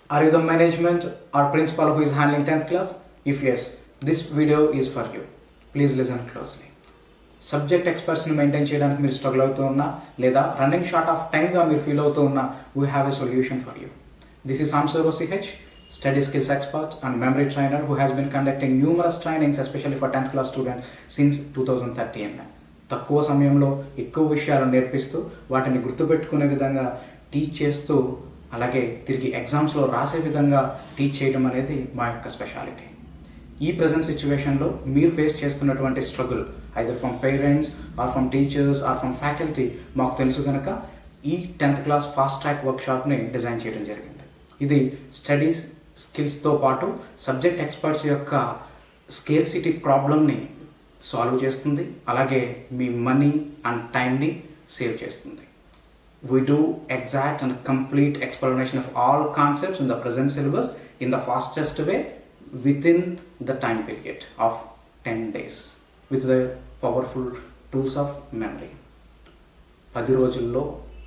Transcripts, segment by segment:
Are you the management or principal who is handling 10th class? If yes, this video is for you. Please listen closely. Subject ఎక్స్పర్ట్స్ని maintain చేయడానికి మీరు struggle అవుతూ ఉన్నా లేదా running short of టైమ్గా మీరు feel అవుతూ ఉన్నా we have a solution for you. This is Samba Siva Rao Ch, study skills expert and memory trainer who has been conducting numerous trainings especially for 10th class students since 2013. తక్కువ సమయంలో ఎక్కువ విషయాలు నేర్పిస్తూ వాటిని గుర్తుపెట్టుకునే విధంగా teach చేస్తూ అలాగే తిరిగి ఎగ్జామ్స్లో రాసే విధంగా టీచ్ చేయడం అనేది మా యొక్క స్పెషాలిటీ. ఈ ప్రజెంట్ సిచ్యువేషన్లో మీరు ఫేస్ చేస్తున్నటువంటి struggle either from parents or from teachers or from faculty మాకు తెలుసు కనుక ఈ 10th క్లాస్ ఫాస్ట్ ట్రాక్ వర్క్షాప్ని డిజైన్ చేయడం జరిగింది. ఇది స్టడీస్ స్కిల్స్తో పాటు సబ్జెక్ట్ ఎక్స్పర్ట్స్ యొక్క స్కేర్సిటీ ప్రాబ్లమ్ని సాల్వ్ చేస్తుంది, అలాగే మీ మనీ అండ్ టైంని సేవ్ చేస్తుంది. We do exact and complete explanation of all concepts in the present syllabus in the fastest way within the time period of 10 days with the powerful tools of memory. 10 రోజుల్లో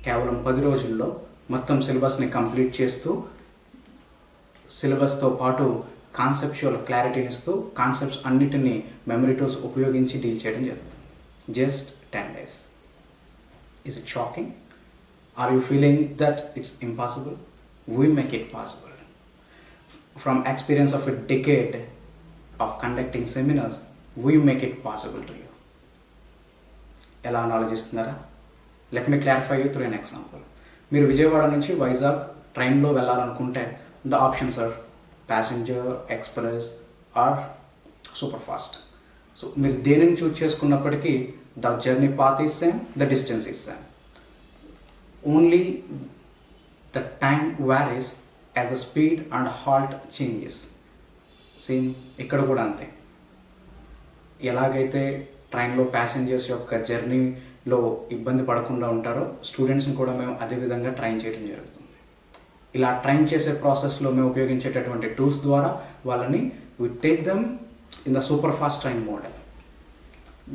కేవలం 10 రోజుల్లో మొత్తం సిలబస్ని complete చేస్తూ సిలబస్తో పాటు conceptual క్లారిటీని ఇస్తూ concepts అన్నిటినీ memory tools ఉపయోగించి డీల్ చేయడం జరుగుతుంది. Just 10 days. Is it shocking? Are you feeling that it's impossible? We make it possible. From experience of a decade of conducting seminars, we make it possible to you. ఎలా ఆలోచిస్తున్నారా? Let me clarify you through an example. మీరు విజయవాడ నుంచి వైజాగ్ ట్రైన్లో వెళ్ళాలనుకుంటే the options are passenger, express or super fast. So మీరు దేనిని చూస్ చేసుకున్నప్పటికీ the journey path is same, the distance is same. Only the time varies as the speed and halt changes. Same ఇక్కడ కూడా అంతే. ఎలాగైతే ట్రైన్లో ప్యాసింజర్స్ యొక్క జర్నీలో ఇబ్బంది పడకుండా ఉంటారో స్టూడెంట్స్ని కూడా మేము అదే విధంగా ట్రైన్ చేయడం జరుగుతుంది. ఇలా ట్రైన్ చేసే ప్రాసెస్లో మేము ఉపయోగించేటటువంటి టూల్స్ ద్వారా వాళ్ళని we take them in the super fast train model.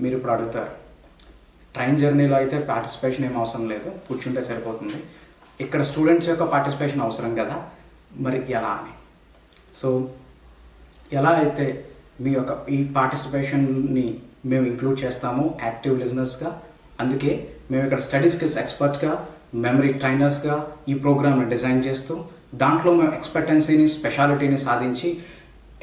మీరు ఇప్పుడు అడుగుతారు, ట్రైన్ జర్నీలో అయితే పార్టిసిపేషన్ ఏం అవసరం లేదు, కూర్చుంటే సరిపోతుంది, ఇక్కడ స్టూడెంట్స్ యొక్క పార్టిసిపేషన్ అవసరం కదా, మరి ఎలా అని. సో ఎలా అయితే మీ యొక్క ఈ పార్టిసిపేషన్ని మేము ఇంక్లూడ్ చేస్తాము యాక్టివ్ లిజనర్స్గా, అందుకే మేము ఇక్కడ స్టడీ స్కిల్స్ ఎక్స్పర్ట్గా మెమరీ ట్రైనర్స్గా ఈ ప్రోగ్రామ్ని డిజైన్ చేస్తూ దాంట్లో మేము ఎక్స్పెక్టెన్సీని స్పెషాలిటీని సాధించి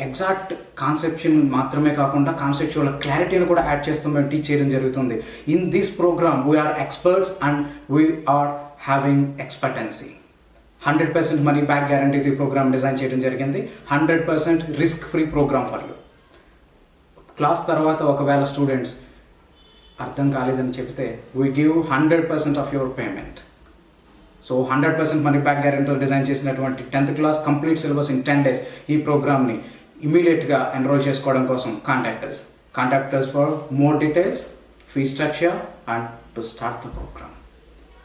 ఎగ్జాక్ట్ కాన్సెప్షన్ మాత్రమే కాకుండా కాన్సెప్చువల్ క్లారిటీని కూడా యాడ్ చేస్తూ మేము టీచ్ చేయడం జరుగుతుంది. In this programme we are experts and we are having expectancy. 100% money back గ్యారంటీతో ఈ ప్రోగ్రామ్ డిజైన్ చేయడం జరిగింది. 100% risk free programme for you. Class తర్వాత ఒకవేళ స్టూడెంట్స్ అర్థం కాలేదని చెప్తే we give 100% of your payment. So 100% money back గ్యారెంటీతో డిజైన్ చేసినటువంటి 10th class complete syllabus in 10 days ఈ ప్రోగ్రామ్ని ఇమీడియట్గా ఎన్రోల్ చేసుకోవడం కోసం contact us for more details, fee structure and to start the program.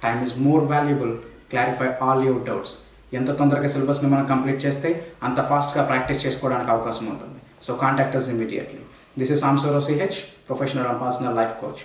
Time is more valuable. Clarify all your doubts. ఎంత తొందరగా సిలబస్ని మనం కంప్లీట్ చేస్తే అంత ఫాస్ట్గా ప్రాక్టీస్ చేసుకోవడానికి అవకాశం ఉంటుంది. So contact us immediately. This is Samba Siva Rao Ch, professional and personal life coach.